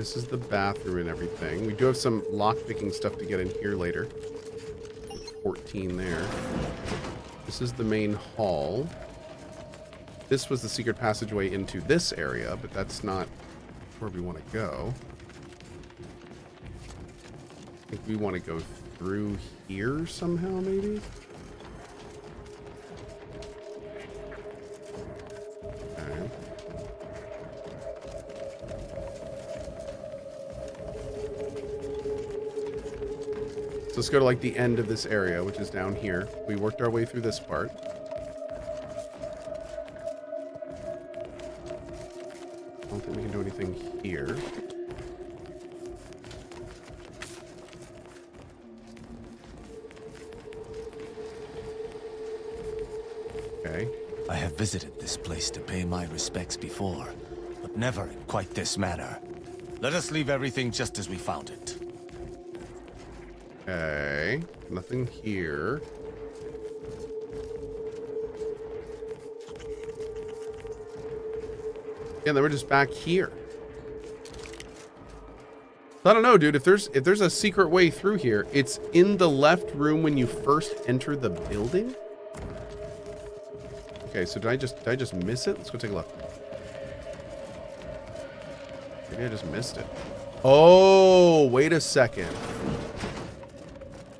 This is the bathroom and everything. We do have some lockpicking stuff to get in here later. 14 there. This is the main hall. This was the secret passageway into this area, but that's not where we want to go. I think we want to go through here somehow, maybe? Okay. So let's go to like the end of this area, which is down here. We worked our way through this part. I don't think we can do anything here. Okay. I have visited this place to pay my respects before, but never in quite this manner. Let us leave everything just as we found it. Okay. Nothing here. Yeah, then we're just back here. I don't know, dude. If there's a secret way through here, it's in the left room when you first enter the building. Okay, so did I just miss it? Let's go take a look. Maybe I just missed it. Oh, wait a second.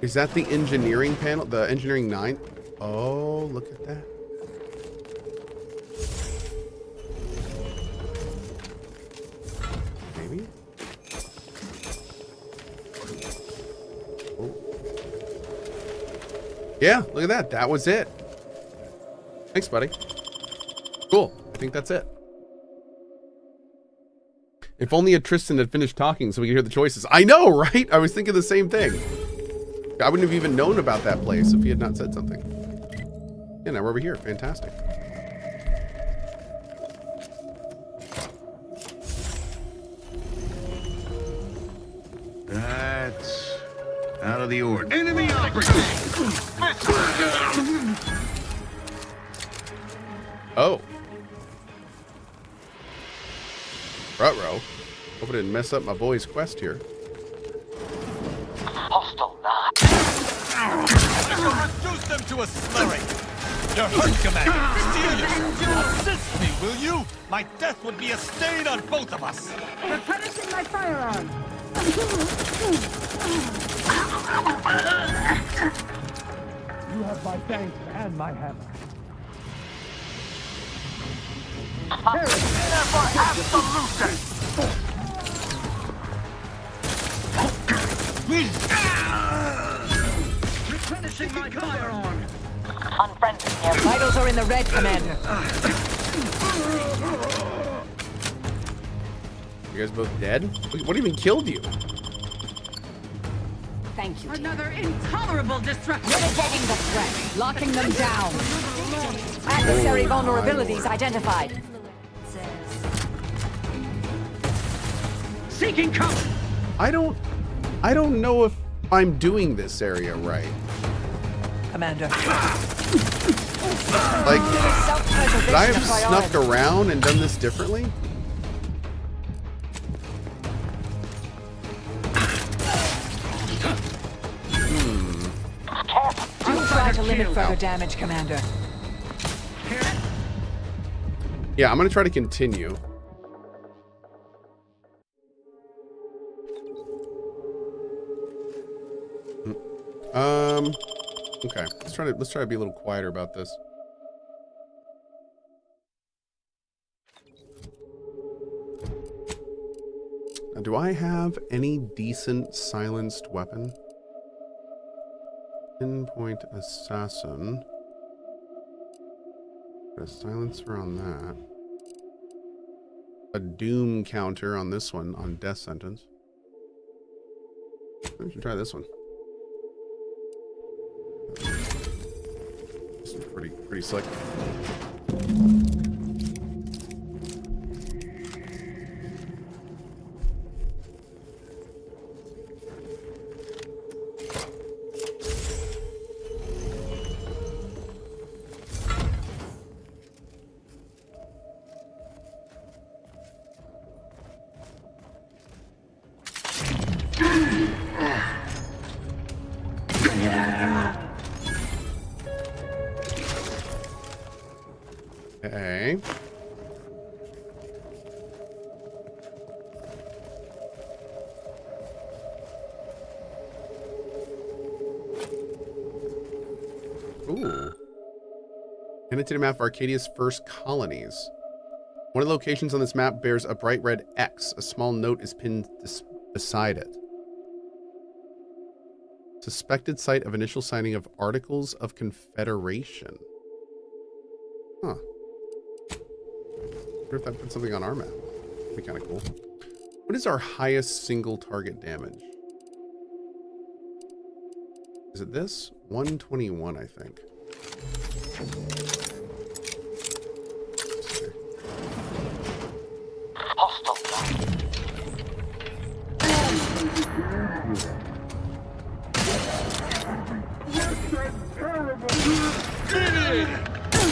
Is that the engineering panel? The engineering 9? Oh, look at that. Maybe? Oh. Yeah, look at that. That was it. Thanks, buddy. Cool. I think that's it. If only Tristan had finished talking so we could hear the choices. I know, right? I was thinking the same thing. I wouldn't have even known about that place if he had not said something. Yeah, now we're over here. Fantastic. That's out of the ordinary. Enemy operative! Oh. Ruh-roh. Hope I didn't mess up my boy's quest here. Hostile knife. I shall reduce them to a slurry. You're hurt, Commander. Steel yourself. Assist me, will you? My death would be a stain on both of us. Replenishing my firearm. You have my thanks and my hammer. I'm here for absolution. Replenishing my firearm. Unfriendly here. Vitals are in the red, Commander. You guys both dead? What even killed you? Thank you. Another intolerable destruction. Mitigating the threat. Locking them down. Adversary vulnerabilities identified. Seeking cover. I don't know if I'm doing this area right. Commander. Like, Self-preservation could I have a priority. snuck around and done this differently? Do try to limit further damage, Commander. Yeah, I'm gonna try to continue. Okay. Let's try to be a little quieter about this. Now, do I have any decent silenced weapon? Pinpoint assassin. Got a silencer on that. A doom counter on this one, on death sentence. We should try this one. This is pretty slick. Okay. Ooh. Annotated map of Arcadia's first colonies. One of the locations on this map bears a bright red X. A small note is pinned beside it. Suspected site of initial signing of Articles of Confederation. Huh. Wonder if that puts something on our map. That'd be kind of cool. What is our highest single target damage? Is it this? 121, I think. Hostile.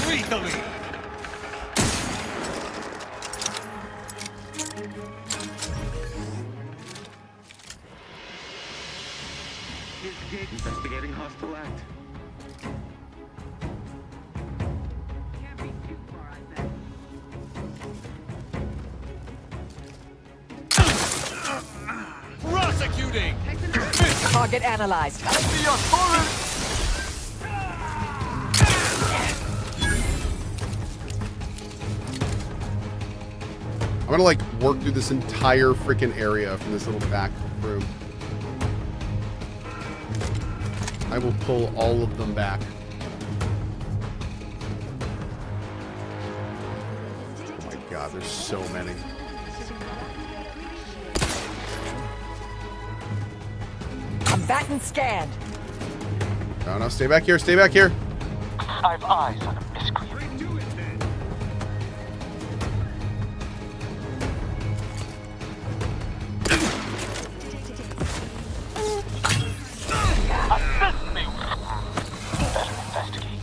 Lethally. Investigating hostile act. Prosecuting. Target analyzed. I'm gonna like work through this entire freaking area from this little back room. I will pull all of them back. Oh my god, there's so many. Combatant scanned. No, no, stay back here, stay back here. I've eyes on a miscreant. Assist me. Better investigate.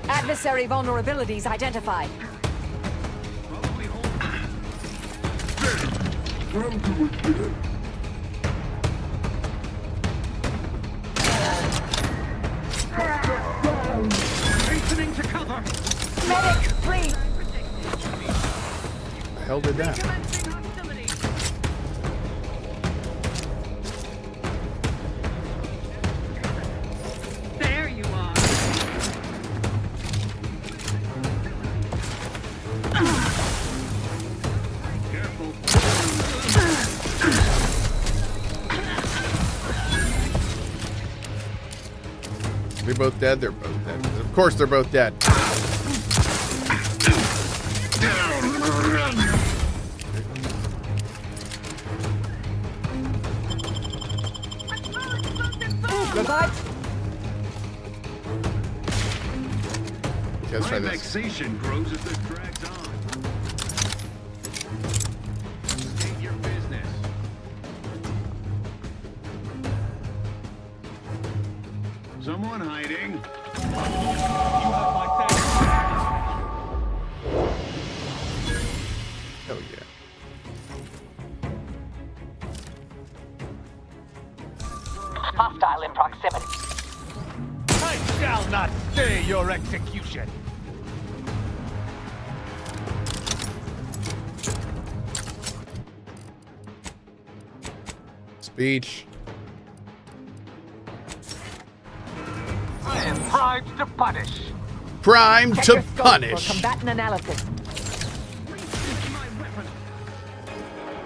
Adversary vulnerabilities identified. Hastening to cover. Medic, please. The hell did that? There you are. Careful. They're both dead? They're both dead. Of course they're both dead. Revived. Okay, let's try My this. vexation grows as this drags on. State your business. Someone hiding. You have my thanks. Hell yeah. Hostile in proximity. I shall not stay your execution. Speech. I am primed to punish. Prime Check to your scope for punish. combatant analysis.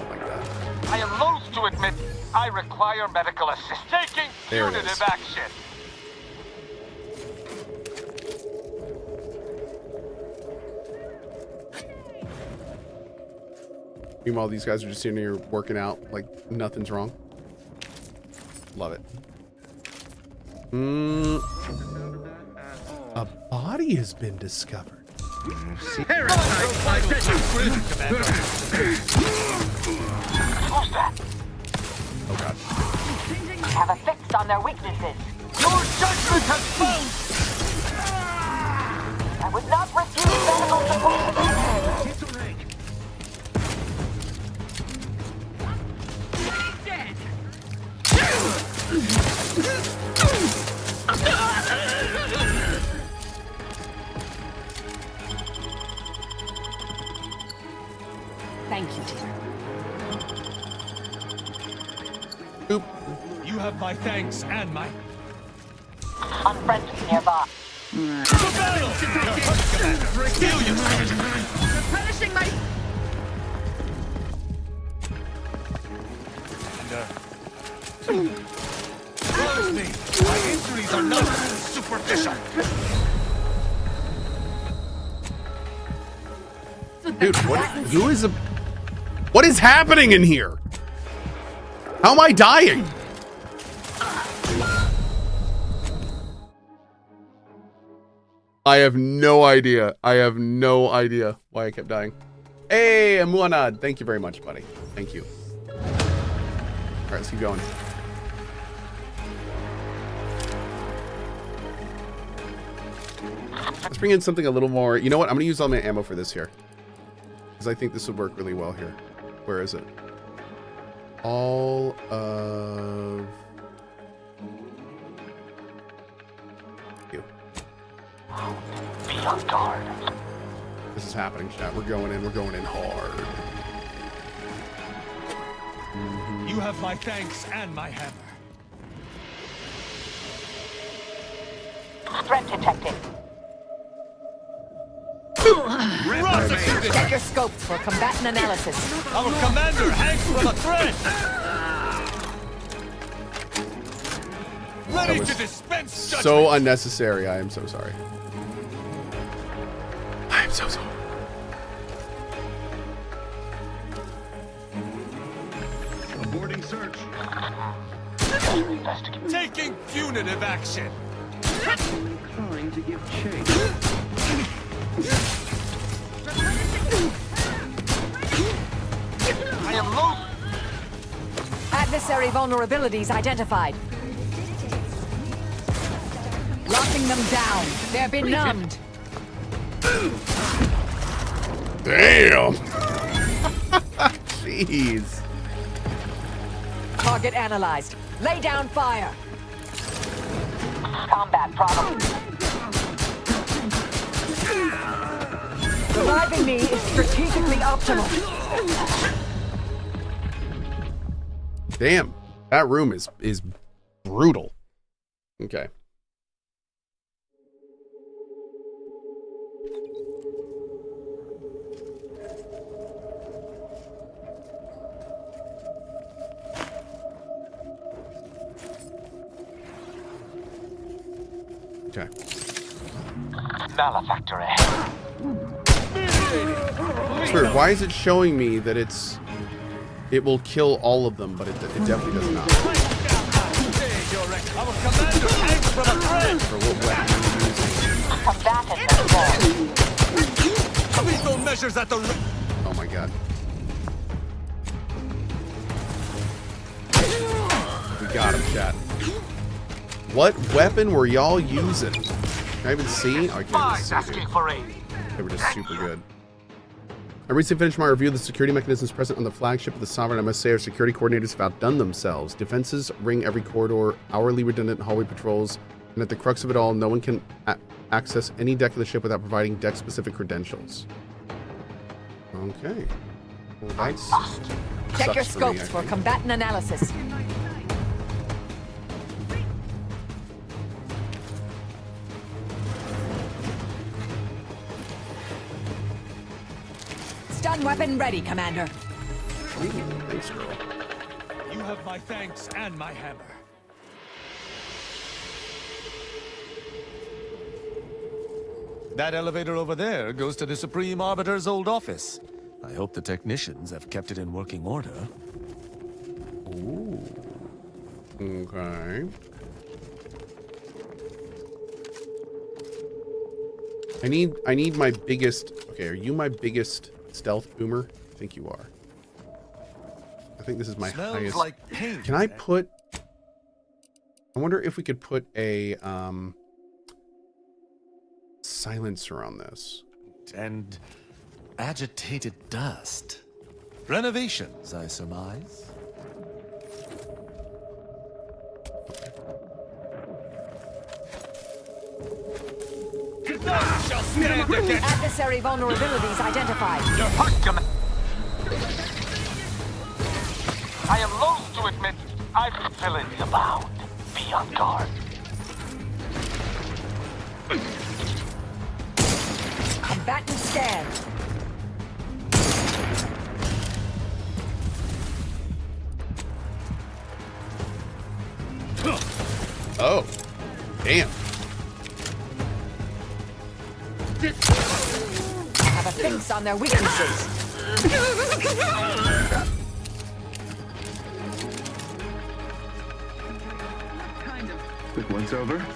Oh my god. I am loath to admit I require medical assistance. Taking There it punitive is. action. Meanwhile, these guys are just sitting here working out like nothing's wrong. Love it. A body has been discovered. Who's that? Oh god. Have a fix on their weaknesses. Your judgment has fallen. I would not refuse medical support. Oop. You have my thanks and my... Unfriendly nearby. To battle! Your hurt, Commander! Steal your Replenishing my... Promise me, my injuries are not superficial. Dude, what is happening in here? How am I dying? I have no idea. I have no idea why I kept dying. Hey, Amuanad. Thank you very much, buddy. Thank you. All right, let's keep going. Let's bring in something a little more. You know what? I'm going to use all my ammo for this here. Because I think this would work really well here. Where is it? All of... you. Be on guard. This is happening, chat. We're going in hard. You have my thanks and my hammer. Threat detected. Check your scopes for combatant analysis. Our commander hangs from a thread. Ready to dispense judgment. So unnecessary. I am so sorry. I am so sorry. Aborting search. Taking punitive action. Trying to give chase. I am low. Adversary vulnerabilities identified. Locking them down. They're benumbed. Damn. Jeez. Target analyzed. Lay down fire. Combat problem. Reviving me is strategically optimal. Damn. That room is brutal. Okay. Okay. Malefactor ahead. It's weird. Why is it showing me that it will kill all of them, but it definitely does not. Our commander hangs from a thread. For what weapon are you using? Combatant involved. Lethal measures at the... Oh my god. We got him, chat. What weapon were y'all using? Can I even see? Oh, I can't even see, dude. for aid. They were just super good. I recently finished my review of the security mechanisms present on the flagship of the Sovereign. I must say our security coordinators have outdone themselves. Defenses ring every corridor, hourly redundant hallway patrols, and at the crux of it all, no one can access any deck of the ship without providing deck-specific credentials. Okay. Well, that's Check your sucks for me, scopes I for think. combatant analysis. Stun weapon ready, Commander. Thanks, girl. You have my thanks and my hammer. That elevator over there goes to the Supreme Arbiter's old office. I hope the technicians have kept it in working order. Ooh. Okay. I need my biggest... Okay, are you my biggest stealth boomer? I think you are. I think this is my Smells highest... like paint. Can I put... I wonder if we could put a silencer on this. And agitated dust. Renovations, I surmise. None shall stand against Adversary vulnerabilities identified. your heart command. to admit, I've been feeling abound. Be on guard. Combatant scan. Oh, damn. Have a fix on their weaknesses. Quick once over. Enemy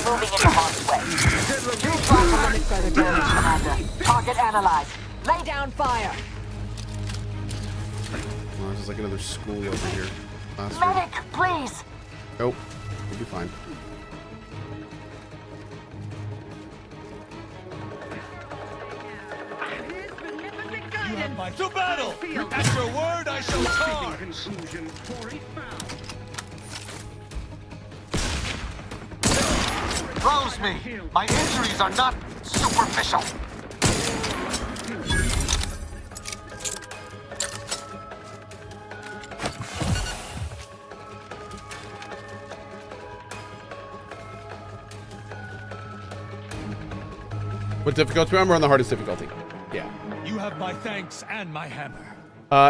moving into harm's way. Try to limit further damage, Commander. Target analyzed. Lay down fire. Oh, this is like another school over here. Classroom. Medic, please. Nope. We'll be fine. You have my to battle! At your word, I shall charge! Conclusion for a foul. Throws me. My injuries are not superficial. What difficulty? We're on the hardest difficulty. Yeah. You have my thanks and my hammer.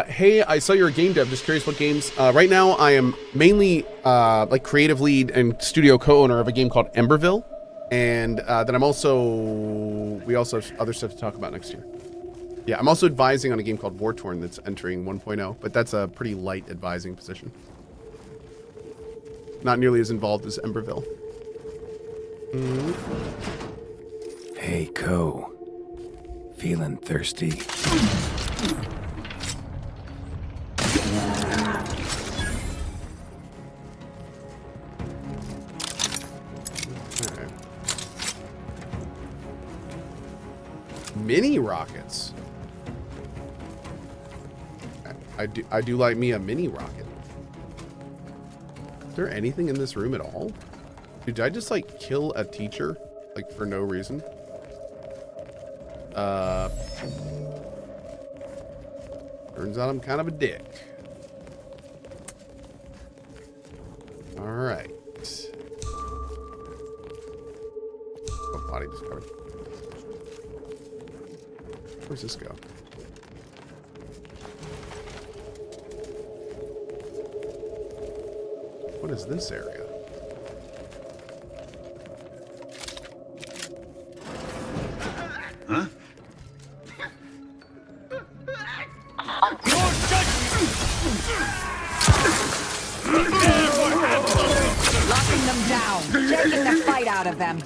Hey, I saw you're a game dev. Just curious what games. Right now, I am mainly like creative lead and studio co-owner of a game called Emberville, and then we also have other stuff to talk about next year. Yeah, I'm also advising on a game called War Torn that's entering 1.0, but that's a pretty light advising position. Not nearly as involved as Emberville. Hey, Cohh. Feeling thirsty? Okay. Mini rockets. I do like me a mini rocket. Is there anything in this room at all? Dude, did I just like kill a teacher like for no reason? Turns out I'm kind of a dick. All right. Oh, body discovered. Where's this go? What is this area? Huh? Locking them down. Taking the fight out of them.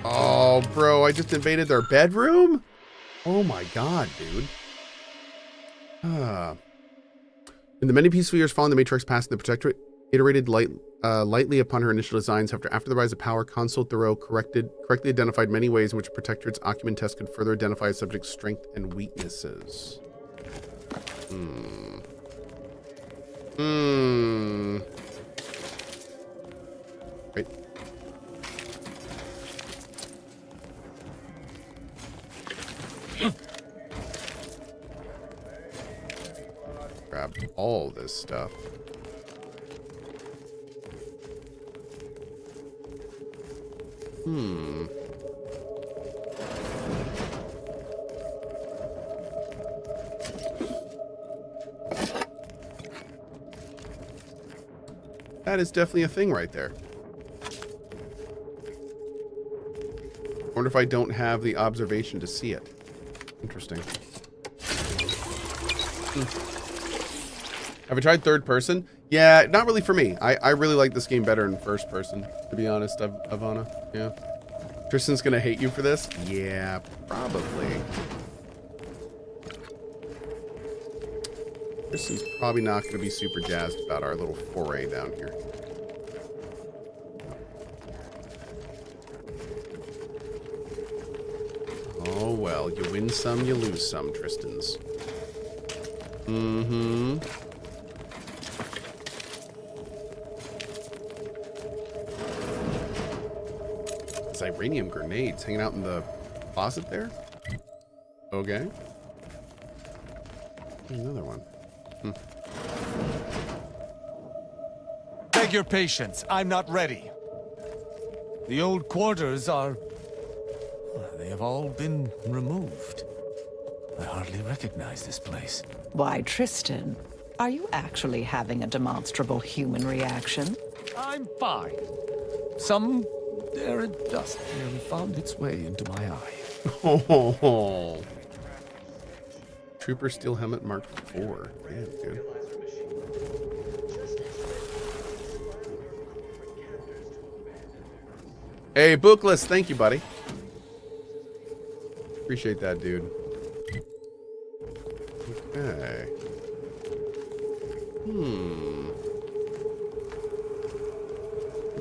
Oh, bro, I just invaded their bedroom? Oh my god, dude. In the many peaceful years following the Matrix passing, the Protectorate iterated lightly upon her initial designs. After the rise of power, Consul Thoreau correctly identified many ways in which Protectorate's Occupant test could further identify a subject's strengths and weaknesses. Right. Grab all this stuff. That is definitely a thing right there. I wonder if I don't have the observation to see it. Interesting. Have I tried third person? Yeah, not really for me. I really like this game better in first person, to be honest, Ivana. Yeah. Tristan's gonna hate you for this? Yeah, probably. Tristan's probably not gonna be super jazzed about our little foray down here. Oh well, you win some, you lose some, Tristan's. Iranium grenades hanging out in the closet there. Okay. Another one. beg your patience. I'm not ready. The old quarters are... they have all been removed. I hardly recognize this place. Why, Tristan, are you actually having a demonstrable human reaction? I'm fine. Some errant dust nearly found its way into my eye. Oh. Trooper Steel Helmet Mark IV. Damn, dude. Hey, Bookless, thank you, buddy. Appreciate that, dude. Okay.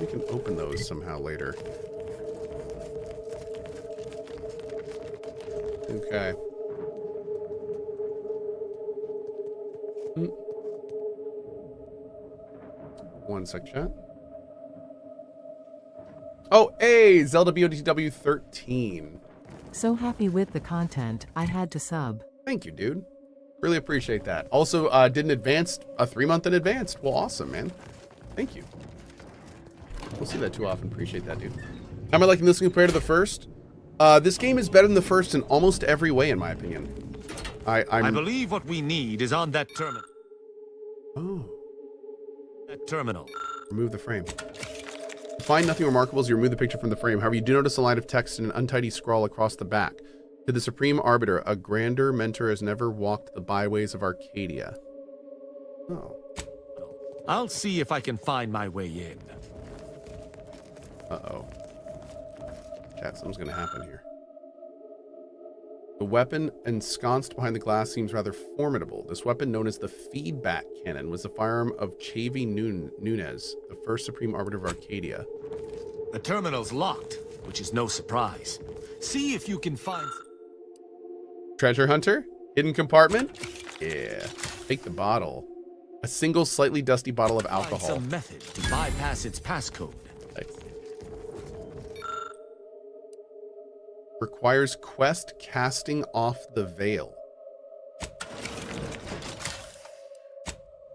We can open those somehow later. Okay. One sec, chat. Oh, hey, Zelda BOTW 13. So happy with the content, I had to sub. Thank you, dude. Really appreciate that. Also, did an advanced, a 3-month in advanced. Well, awesome, man. Thank you. Don't see that too often. Appreciate that, dude. How am I liking this compared to the first? This game is better than the first in almost every way, in my opinion. I believe what we need is on that terminal. Oh. That terminal. Remove the frame. Find nothing remarkable as you remove the picture from the frame. However, you do notice a line of text and an untidy scrawl across the back. To the Supreme Arbiter, a grander mentor has never walked the byways of Arcadia. Oh. I'll see if I can find my way in. Uh-oh. Chat, something's gonna happen here. The weapon ensconced behind the glass seems rather formidable. This weapon, known as the feedback cannon, was the firearm of Chavi Nunez, the first Supreme Arbiter of Arcadia. The terminal's locked, which is no surprise. See if you can find... Treasure hunter? Hidden compartment? Yeah. Take the bottle. A single slightly dusty bottle of alcohol. Find some method to bypass its passcode. Nice. Requires quest casting off the veil.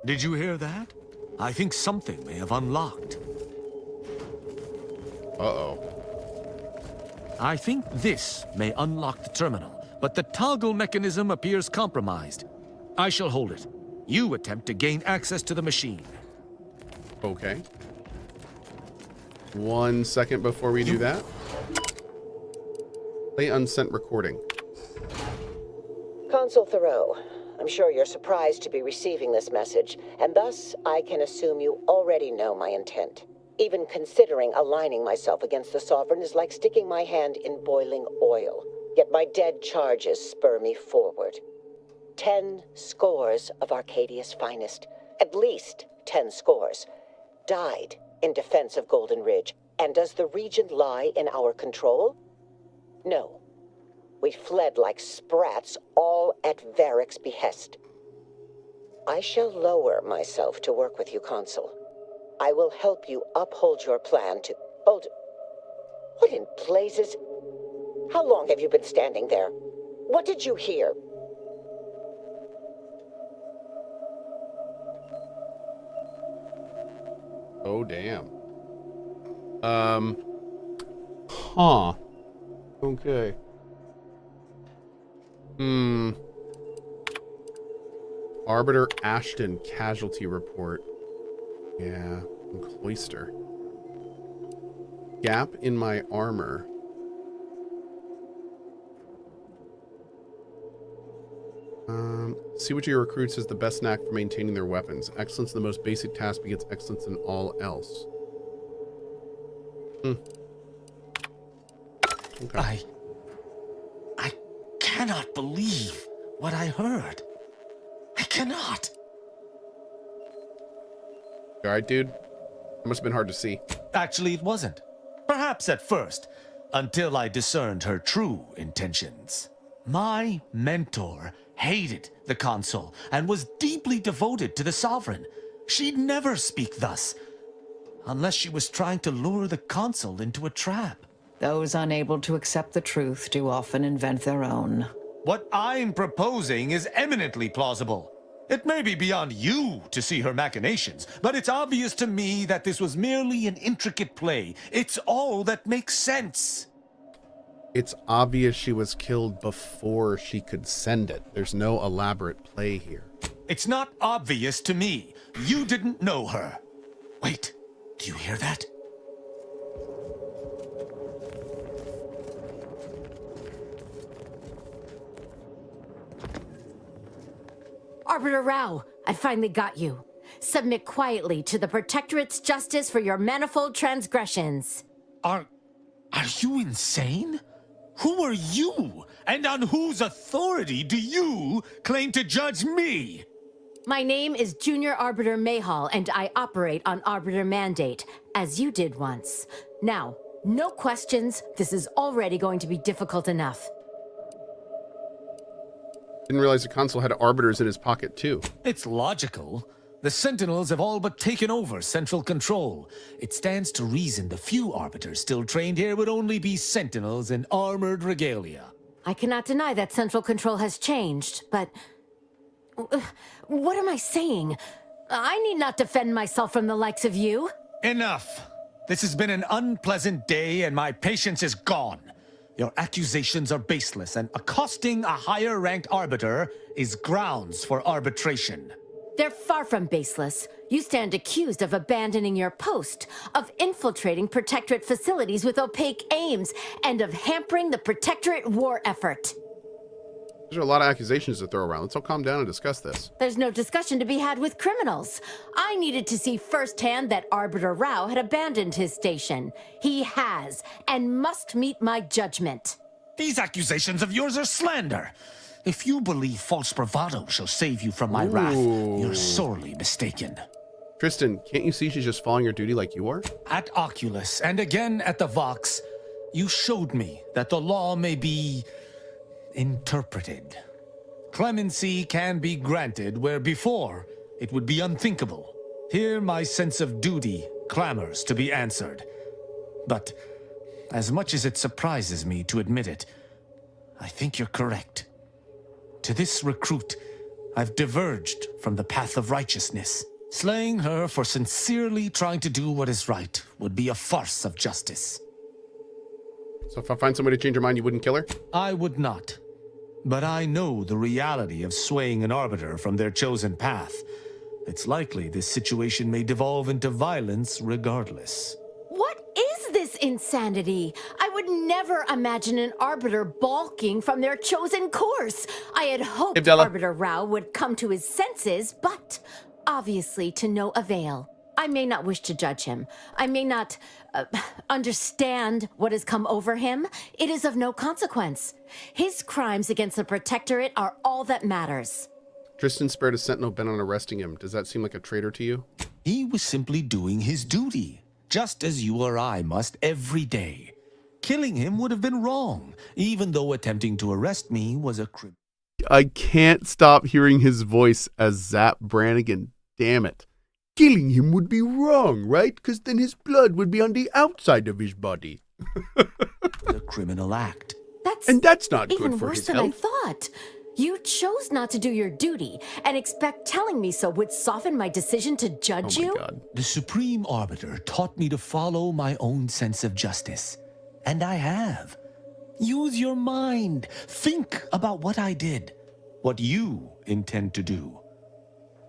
Did you hear that? I think something may have unlocked. Uh-oh. I think this may unlock the terminal, but the toggle mechanism appears compromised. I shall hold it. You attempt to gain access to the machine. Okay. 1 second before we do that. Play unsent recording. Consul Thoreau, I'm sure you're surprised to be receiving this message, and thus I can assume you already know my intent. Even considering aligning myself against the Sovereign is like sticking my hand in boiling oil. Yet my dead charges spur me forward. 10 scores of Arcadia's finest, at least 10 scores, died in defense of Golden Ridge. And does the region lie in our control? No. We fled like sprats, all at Varric's behest. I shall lower myself to work with you, Consul. I will help you uphold your plan to... Hold... What in blazes? How long have you been standing there? What did you hear? Oh, damn. Huh. Okay. Arbiter Ashton casualty report. Yeah, Cloister. Gap in my armor. See what your recruits has the best knack for maintaining their weapons. Excellence in the most basic task begets excellence in all else. Okay. I cannot believe what I heard. I cannot. All right, dude. It must have been hard to see. Actually, it wasn't. Perhaps at first, until I discerned her true intentions. My mentor hated the Consul and was deeply devoted to the Sovereign. She'd never speak thus, unless she was trying to lure the Consul into a trap. Those unable to accept the truth do often invent their own. What I'm proposing is eminently plausible. It may be beyond you to see her machinations, but it's obvious to me that this was merely an intricate play. It's all that makes sense. It's obvious she was killed before she could send it. There's no elaborate play here. It's not obvious to me. You didn't know her. Wait, do you hear that? Arbiter Rao, I finally got you. Submit quietly to the Protectorate's justice for your manifold transgressions. Are you insane? Who are you? And on whose authority do you claim to judge me? My name is Junior Arbiter Mayhall, and I operate on Arbiter Mandate, as you did once. Now, no questions. This is already going to be difficult enough. Didn't realize the consul had arbiters in his pocket, too. It's logical. The Sentinels have all but taken over central control. It stands to reason the few arbiters still trained here would only be Sentinels in armored regalia. I cannot deny that central control has changed, but... what am I saying? I need not defend myself from the likes of you. Enough! This has been an unpleasant day and my patience is gone. Your accusations are baseless, and accosting a higher-ranked arbiter is grounds for arbitration. They're far from baseless. You stand accused of abandoning your post, of infiltrating Protectorate facilities with opaque aims, and of hampering the Protectorate war effort. There's a lot of accusations to throw around. Let's all calm down and discuss this. There's no discussion to be had with criminals. I needed to see firsthand that Arbiter Rao had abandoned his station. He has, and must meet my judgment. These accusations of yours are slander. If you believe false bravado shall save you from my wrath, you're sorely mistaken. Tristan, can't you see she's just following her duty like you are? At Oculus, and again at the Vox, you showed me that the law may be interpreted. Clemency can be granted where before it would be unthinkable. Here my sense of duty clamors to be answered. But as much as it surprises me to admit it, I think you're correct. To this recruit, I've diverged from the path of righteousness. Slaying her for sincerely trying to do what is right would be a farce of justice. So if I find somebody to change her mind, you wouldn't kill her? I would not. But I know the reality of swaying an arbiter from their chosen path. It's likely this situation may devolve into violence regardless. What is this insanity? I would never imagine an arbiter balking from their chosen course. I had hoped Arbiter Rao would come to his senses, but obviously to no avail. I may not wish to judge him. I may not understand what has come over him. It is of no consequence. His crimes against the Protectorate are all that matters. Tristan spared a sentinel bent on arresting him. Does that seem like a traitor to you? He was simply doing his duty, just as you or I must every day. Killing him would have been wrong, even though attempting to arrest me was a crime. I can't stop hearing his voice as Zap Brannigan. Damn it. Killing him would be wrong, right? Because then his blood would be on the outside of his body. The criminal act. That's not good even for worse his than health. I thought. You chose not to do your duty, and expect telling me so would soften my decision to judge you? God. The Supreme Arbiter taught me to follow my own sense of justice. And I have. Use your mind. Think about what I did. What you intend to do.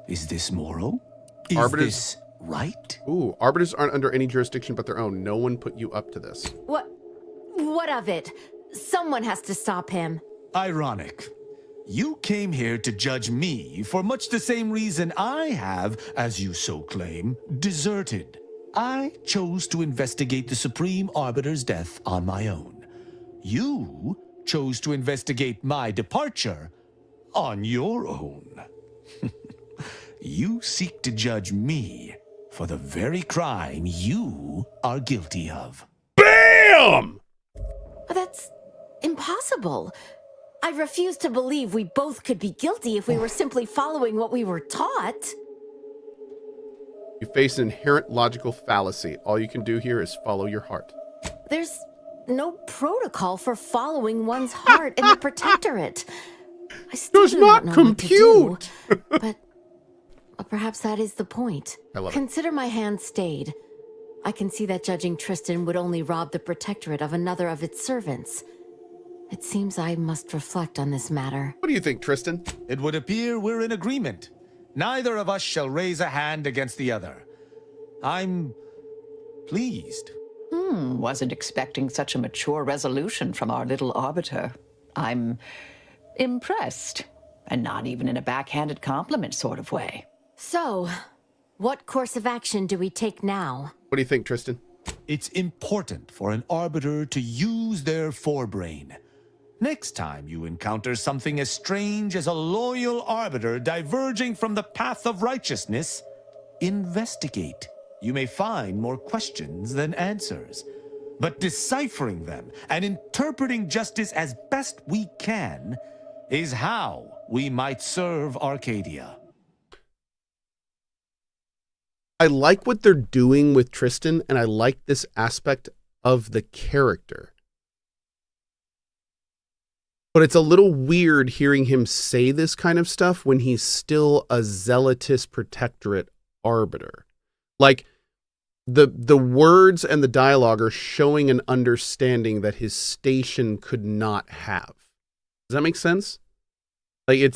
Is this moral? Is this right? Ooh, arbiters aren't under any jurisdiction but their own. No one put you up to this. What of it? Someone has to stop him. Ironic. You came here to judge me for much the same reason I have, as you so claim, deserted. I chose to investigate the Supreme Arbiter's death on my own. You chose to investigate my departure on your own. You seek to judge me for the very crime you are guilty of. BAM! That's impossible. I refuse to believe we both could be guilty if we were simply following what we were taught. You face an inherent logical fallacy. All you can do here is follow your heart. There's no protocol for following one's heart in the Protectorate. I still Does do not know what to do, compute. but Perhaps that is the point. I love it. Consider my hand stayed. I can see that judging Tristan would only rob the Protectorate of another of its servants. It seems I must reflect on this matter. What do you think, Tristan? It would appear we're in agreement. Neither of us shall raise a hand against the other. I'm pleased. Wasn't expecting such a mature resolution from our little arbiter. I'm impressed. And not even in a backhanded compliment sort of way. So, what course of action do we take now? What do you think, Tristan? It's important for an arbiter to use their forebrain. Next time you encounter something as strange as a loyal arbiter diverging from the path of righteousness, investigate. You may find more questions than answers. But deciphering them and interpreting justice as best we can is how we might serve Arcadia. I like what they're doing with Tristan, and I like this aspect of the character. But it's a little weird hearing him say this kind of stuff when he's still a zealotous Protectorate arbiter. Like, the words and the dialogue are showing an understanding that his station could not have. Does that make sense? Like, I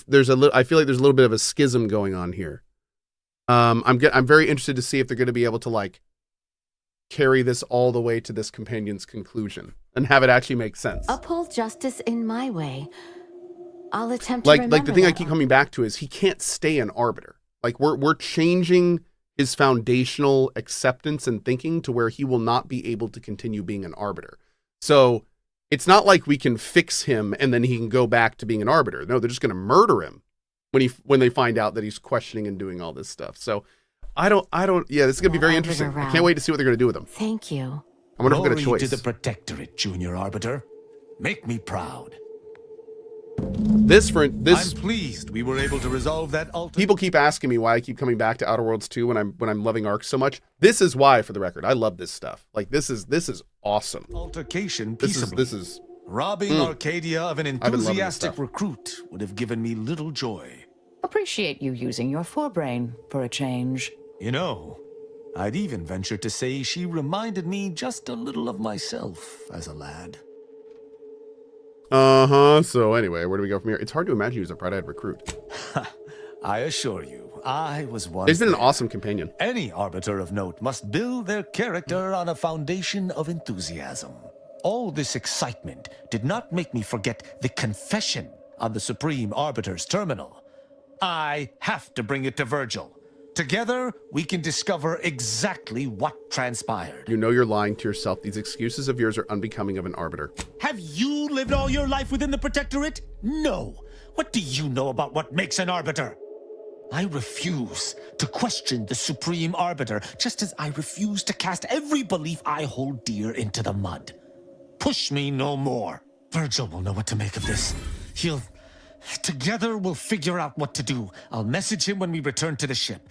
feel like there's a little bit of a schism going on here. I'm very interested to see if they're going to be able to, like, carry this all the way to this companion's conclusion and have it actually make sense. Uphold justice in my way. I'll attempt to remember like the thing I that. keep coming back to is he can't stay an arbiter. Like, we're changing his foundational acceptance and thinking to where he will not be able to continue being an arbiter. So it's not like we can fix him and then he can go back to being an arbiter. No, they're just going to murder him when they find out that he's questioning and doing all this stuff. So I don't, yeah, this is going to be very interesting. I can't wait to see what they're going to do with him. Thank you. I wonder if we've got a Glory choice. to the Protectorate, Junior Arbiter. Make me proud. I'm pleased we were able to resolve that people keep asking me why I keep coming back to Outer Worlds 2 when I'm loving Ark so much. This is why, for the record. I love this stuff. Like, this is awesome. altercation This peaceably. is Robbing Arcadia of an I've been loving this enthusiastic stuff. recruit would have given me little joy. Appreciate you using your forebrain for a change. You know, I'd even venture to say she reminded me just a little of myself as a lad. So anyway, where do we go from here? It's hard to imagine he was a bright-eyed recruit. I assure you, I was once He's been an there. awesome companion. Any arbiter of note must build their character on a foundation of enthusiasm. All this excitement did not make me forget the confession on the Supreme Arbiter's terminal. I have to bring it to Virgil. Together, we can discover exactly what transpired. You know you're lying to yourself. These excuses of yours are unbecoming of an arbiter. Have you lived all your life within the Protectorate? No. What do you know about what makes an arbiter? I refuse to question the Supreme Arbiter, just as I refuse to cast every belief I hold dear into the mud. Push me no more. Virgil will know what to make of this. Together we'll figure out what to do. I'll message him when we return to the ship.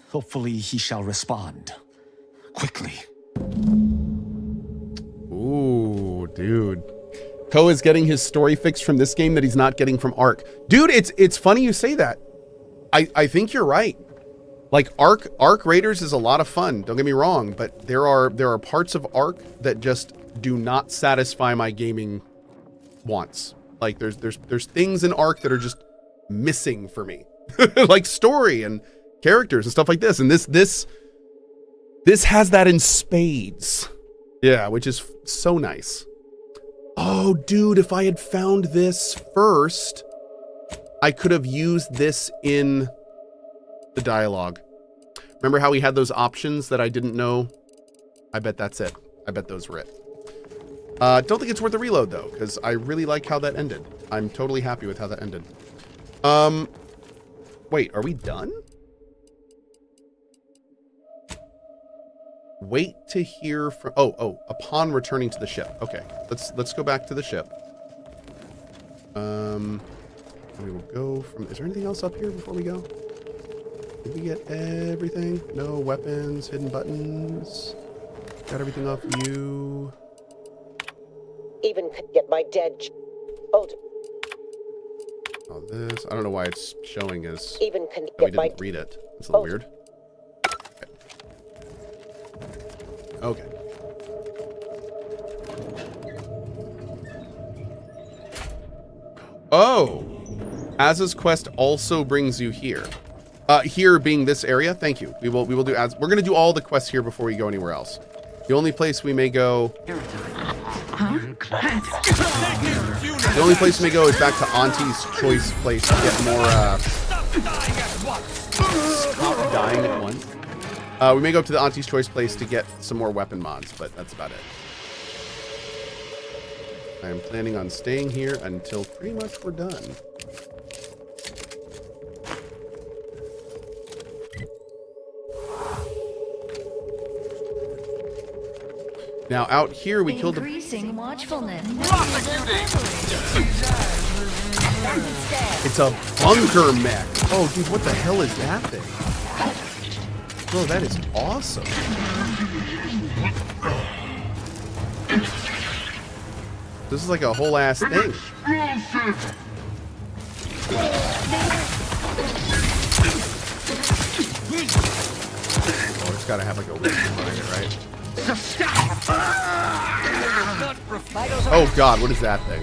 Hopefully he shall respond. Quickly. Ooh, dude. Cohh is getting his story fixed from this game that he's not getting from Ark. Dude, it's funny you say that. I think you're right. Like, Ark Raiders is a lot of fun, don't get me wrong, but there are parts of Ark that just do not satisfy my gaming wants. Like, there's things in Ark that are just missing for me. Like story and characters and stuff like this. And this has that in spades. Yeah, which is so nice. Oh, dude, if I had found this first, I could have used this in the dialogue. Remember how we had those options that I didn't know? I bet that's it. I bet those were it. Don't think it's worth a reload, though, because I really like how that ended. I'm totally happy with how that ended. Wait, are we done? Wait to hear from... Oh, upon returning to the ship. Okay, let's go back to the ship. We will go from... Is there anything else up here before we go? Did we get everything? No weapons, hidden buttons. Got everything off you. Even could get my dead... Hold. Saw this. I don't know why it's showing as Even can that we get my didn't read it. It's a little weird. Okay. Oh, Az's quest also brings you here. Here being this area. Thank you. We will do Az. We're gonna do all the quests here before we go anywhere else. The only place we may go. The only place we may go is back to Auntie's choice place to get more. Stop dying at once. We may go up to the Auntie's choice place to get some more weapon mods, but that's about it. I am planning on staying here until pretty much we're done. Now out here we killed Increasing watchfulness. It's a bunker mech. Oh dude, what the hell is that thing? Bro, that is awesome. This is like a whole ass thing. Oh, it's gotta have like a weapon running it, right? Oh god, what is that thing?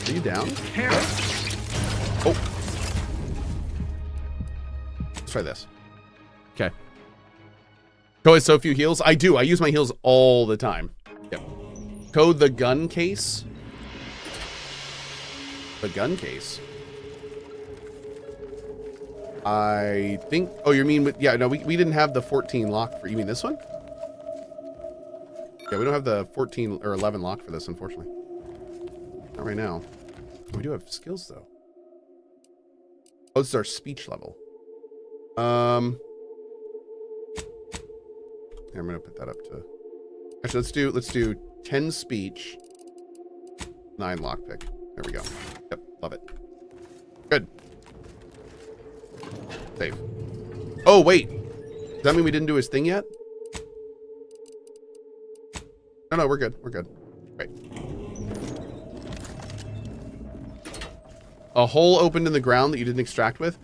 Are you down? Oh. Let's try this. Okay. Code so few heals. I do. I use my heals all the time. Yep. Code the gun case. The gun case. I think. Oh, you mean with? Yeah. No, we didn't have the 14 lock for. You mean this one? Yeah, we don't have the 14 or 11 lock for this, unfortunately. Not right now. We do have skills though. Oh, this is our speech level. Yeah, I'm gonna put that up to. Actually, let's do 10 speech, 9 lockpick. There we go. Yep, love it. Good. Save. Oh wait, does that mean we didn't do his thing yet? No, we're good. We're good. Great. A hole opened in the ground that you didn't extract with.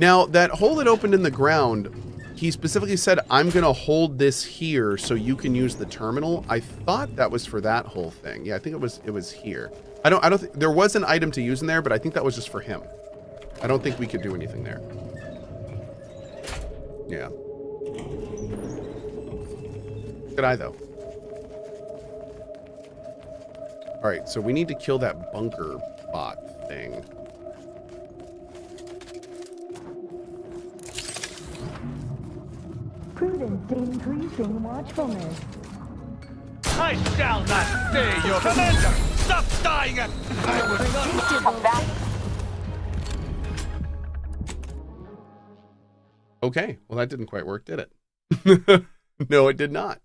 Now that hole that opened in the ground. He specifically said, I'm going to hold this here so you can use the terminal. I thought that was for that whole thing. Yeah, I think it was here. I don't think there was an item to use in there, but I think that was just for him. I don't think we could do anything there. Yeah. Good eye though. All right, so we need to kill that bunker bot thing. Prudence increasing watchfulness. I shall not stay your commander! Stop dying at... I would not... Okay, well that didn't quite work, did it? No, it did not.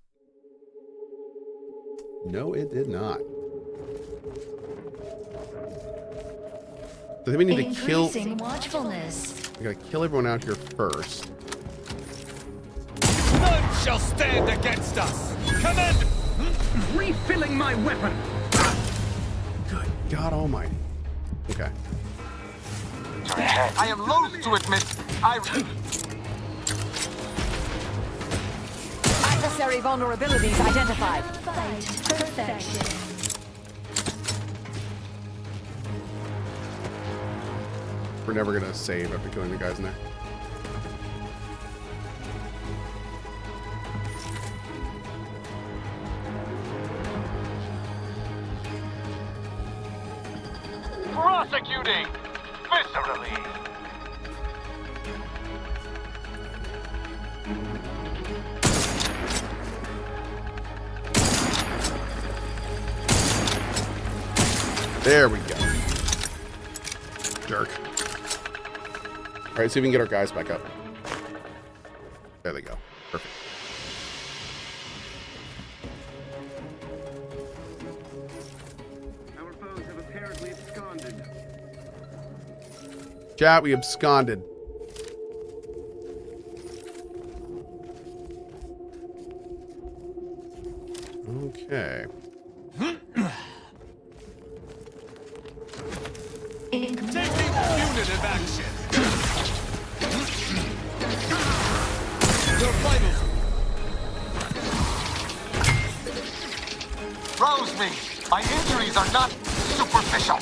No, it did not. So then we need to kill... Watchfulness. We gotta kill everyone out here first. None shall stand against us! Commander! Refilling my weapon! Good God almighty. Okay. I am loath to admit, Adversary vulnerabilities identified. Perfection. We're never gonna save after killing the guys in there. prosecuting viscerally. There we go. Jerk. All right, see if we can get our guys back up. There they go. Perfect. Our foes have apparently absconded. Chat, we absconded. Okay. Taking punitive action. Your vitals. Rouse me. My injuries are not superficial.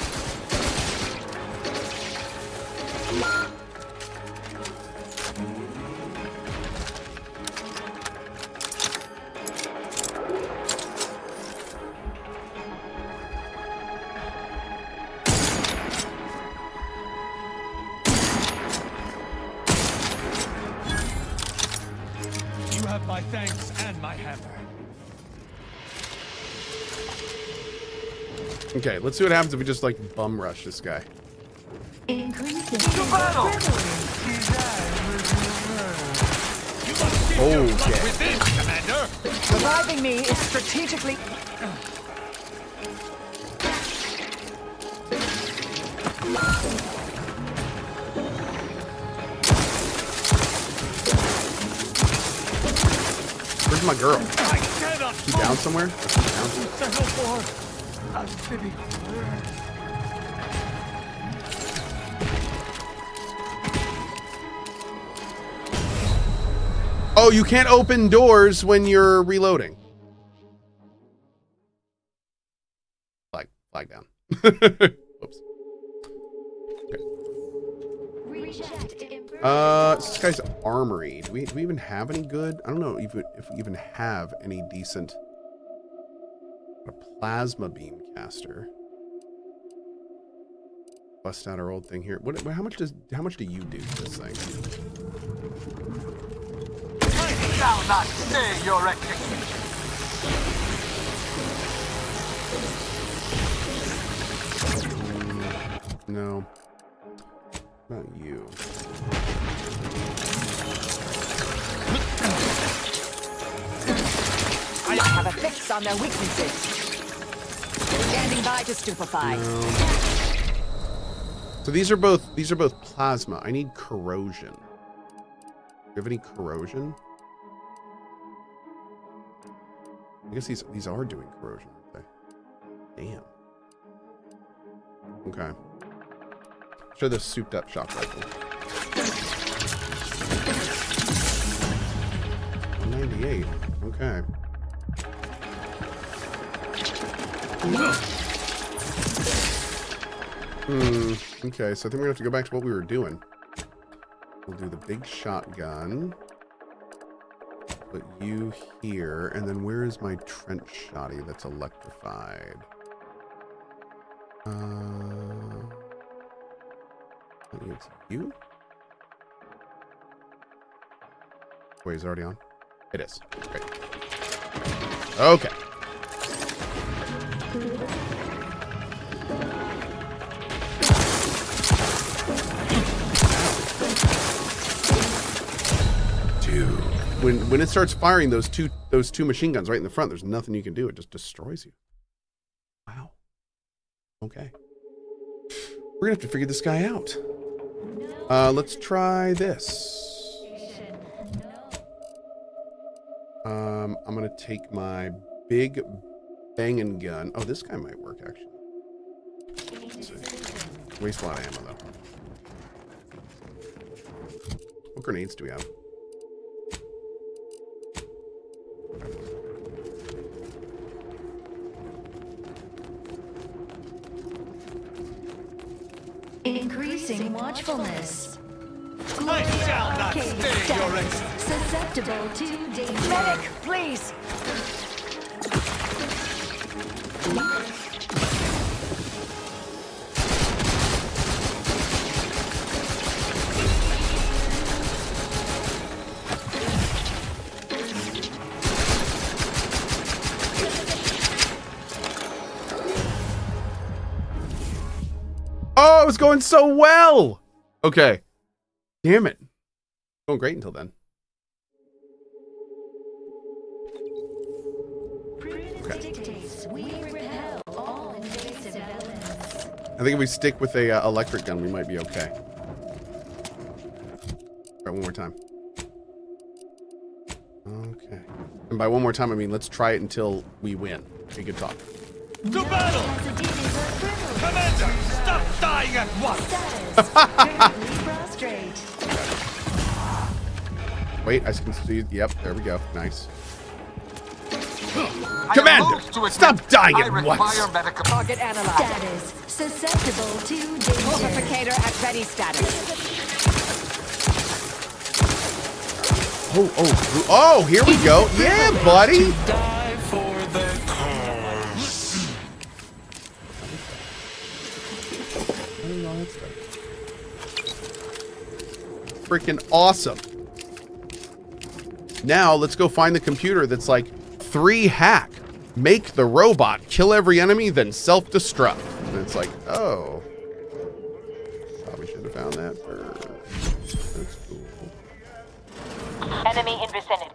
You have my thanks and my hammer. Okay, let's see what happens if we just like bum rush this guy. Increasing To battle! Okay. Within, Commander. Reviving me is strategically... Where's my girl? I cannot She down somewhere? Down. settle for amphibious. Oh, you can't open doors when you're reloading. Flag down. Whoops. This guy's armory. Do we even have any good? I don't know if we even have any decent. A plasma beam caster. Bust out our old thing here. How much do you do to this thing? I shall not stay your execution. No. Not you. I have a fix on their weaknesses. Standing by to stupefy. No. So these are both plasma. I need corrosion. Do you have any corrosion? I guess these are doing corrosion, aren't they? Damn. Okay. Show this souped up shock rifle. 198. Okay. Okay, so I think we're gonna have to go back to what we were doing. We'll do the big shotgun. Put you here, and then where is my trench shotty that's electrified? It's you? Wait, is it already on? It is. Great. Okay. Dude, when it starts firing those two machine guns right in the front, there's nothing you can do. It just destroys you. Wow. Okay. We're gonna have to figure this guy out. Let's try this. I'm gonna take my big banging gun. Oh, this guy might work actually. Let's see. Waste a lot of ammo though. What grenades do we have? Increasing watchfulness. I shall not stay your execution. Susceptible to danger. Medic, please. Oh, it was going so well. Okay. Damn it. Going great until then. Okay. I think if we stick with a electric gun, we might be okay. All right, one more time. Okay. And by one more time, I mean let's try it until we win. We could talk. To battle! Commander, stop dying! dying at once. Status. Currently prostrate. Wait, I can see. Yep, there we go. Nice. I Commander, am loath to admit stop dying I at require once. medical. Target analyzed. Status. Susceptible to danger. Fortificator at ready status. Oh, here we go. Yeah, buddy. Die for the cause. Freaking awesome. Now let's go find the computer that's like 3 hack. Make the robot kill every enemy, then self-destruct. And it's like, oh. Probably should have found that first. That's cool. Enemy in vicinity.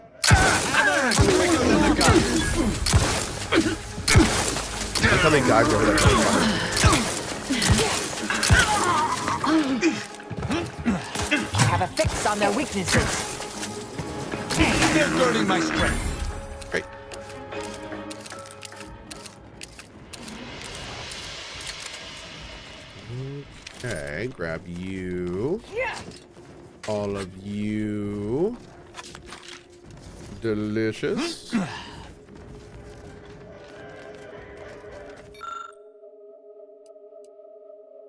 That's how they dived over that. Have a fix on their weaknesses. They're learning my strength. Great. Okay, grab you. All of you. Delicious.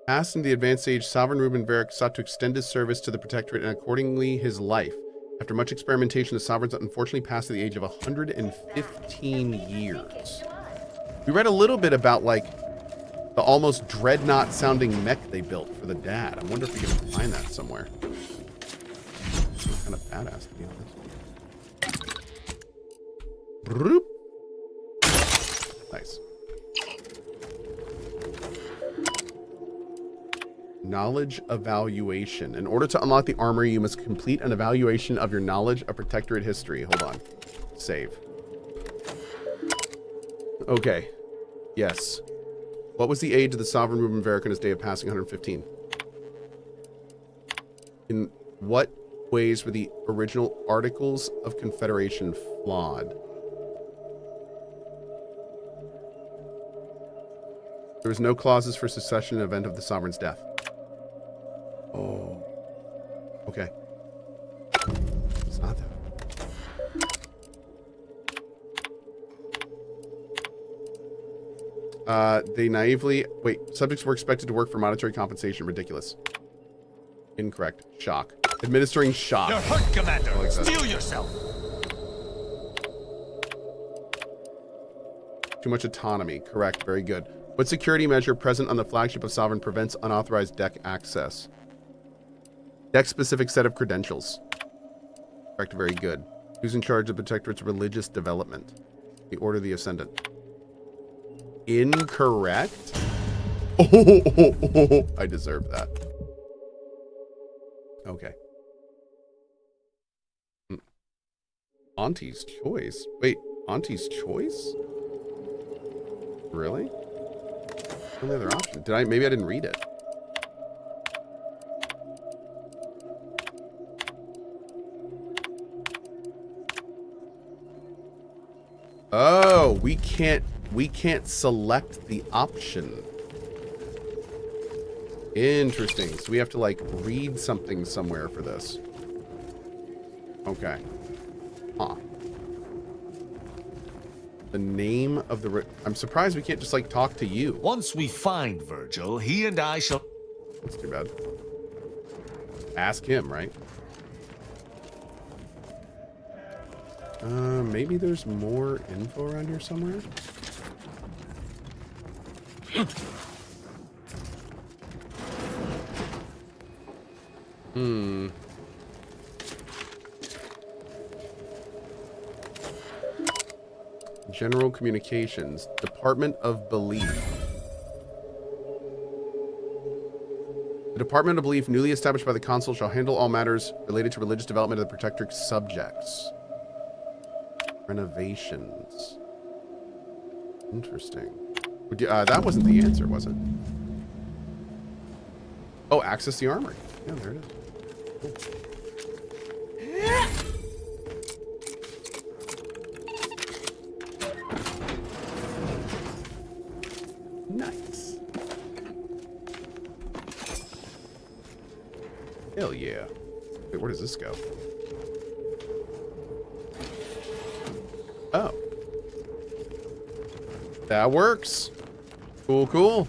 Passed in the advanced age, Sovereign Ruben Varric sought to extend his service to the Protectorate and accordingly his life. After much experimentation, the Sovereigns unfortunately passed at the age of 115 years. We read a little bit about, like, the almost dreadnought-sounding mech they built for the dad. I wonder if we can find that somewhere. It's kind of badass, to be honest. Broop. Nice. Knowledge evaluation. In order to unlock the armory, you must complete an evaluation of your knowledge of Protectorate history. Hold on. Save. Okay. Yes. What was the age of the Sovereign Ruben Varric on his day of passing 115? In what ways were the original Articles of Confederation flawed? There was no clauses for secession in the event of the Sovereign's death. Oh. Okay. It's not that. They naively... Wait, subjects were expected to work for monetary compensation. Ridiculous. Incorrect. Shock. Administering shock. You're hurt, Commander. Like that. Steel yourself. Too much autonomy. Correct. Very good. What security measure present on the flagship of Sovereign prevents unauthorized deck access? Deck-specific set of credentials. Correct. Very good. Who's in charge of the Protectorate's religious development? The Order of the Ascendant. Incorrect? Oh, I deserve that. Okay. Auntie's choice. Wait, Auntie's choice? Really? Only other option. Did I? Maybe I didn't read it. Oh, we can't select the option. Interesting. So we have to like read something somewhere for this. Okay. Huh. The name of the... I'm surprised we can't just like talk to you. Once we find Virgil, he and I shall... That's too bad. Ask him, right? Maybe there's more info around here somewhere? General Communications, Department of Belief. The Department of Belief, newly established by the Consul, shall handle all matters related to religious development of the Protectorate subjects. Renovations. Interesting. That wasn't the answer, was it? Oh, access the armory. Yeah, there it is. Cool. Nice. Hell yeah. Wait, where does this go? Oh. That works. Cool, cool.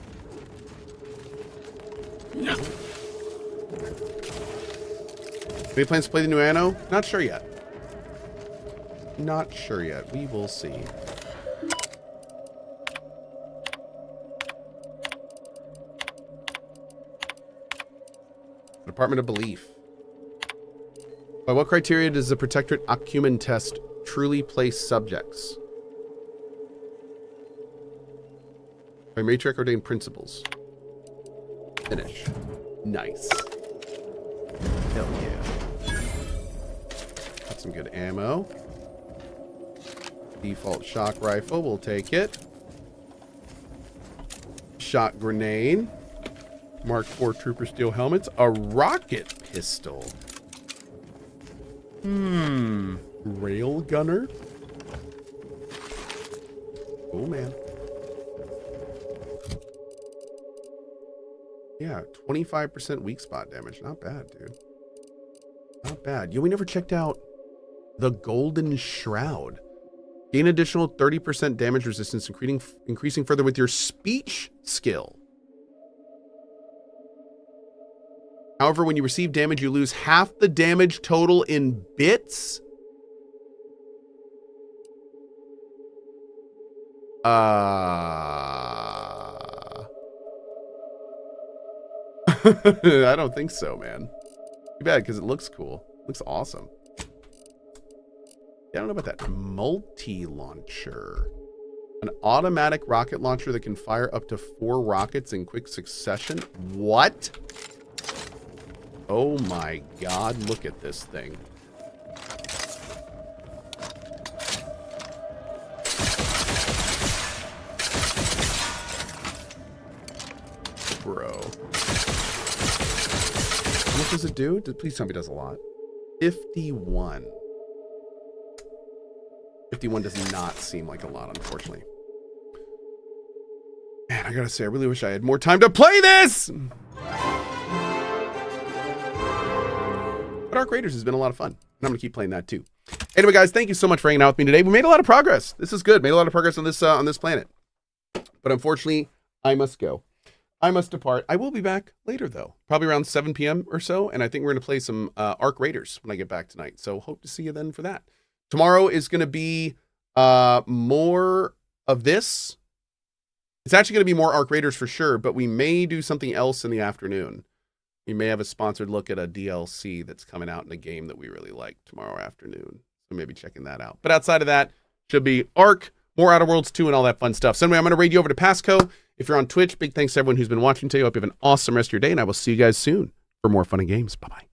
Any plans to play the new Anno? Not sure yet. Not sure yet. We will see. Department of Belief. By what criteria does the Protectorate Acumen test truly place subjects? By matriarch ordained principles. Finish. Nice. Hell yeah. Got some good ammo. Default shock rifle, we'll take it. Shot grenade. Mark IV trooper steel helmets. A rocket pistol. Rail gunner. Cool, man. Yeah, 25% weak spot damage. Not bad, dude. Not bad. Yo, we never checked out the Golden Shroud. Gain additional 30% damage resistance, increasing further with your speech skill. However, when you receive damage, you lose half the damage total in bits. I don't think so, man. Too bad, because it looks cool. Looks awesome. Yeah, I don't know about that. Multi-launcher. An automatic rocket launcher that can fire up to 4 rockets in quick succession. What? Oh my god, look at this thing. Bro. How much does it do? Please tell me it does a lot. 51. 51 does not seem like a lot, unfortunately. Man, I gotta say, I really wish I had more time to play this! But Arc Raiders has been a lot of fun. And I'm gonna keep playing that too. Anyway, guys, thank you so much for hanging out with me today. We made a lot of progress. This is good. Made a lot of progress on this planet. But unfortunately, I must go. I must depart. I will be back later, though. Probably around 7 p.m. or so. And I think we're going to play some Arc Raiders when I get back tonight. So hope to see you then for that. Tomorrow is going to be more of this. It's actually going to be more Arc Raiders for sure. But we may do something else in the afternoon. We may have a sponsored look at a DLC that's coming out in a game that we really like tomorrow afternoon. So maybe checking that out. But outside of that, should be Arc, more Outer Worlds 2, and all that fun stuff. So anyway, I'm going to raid you over to Passco. If you're on Twitch, big thanks to everyone who's been watching today. I hope you have an awesome rest of your day, and I will see you guys soon for more fun and games. Bye-bye.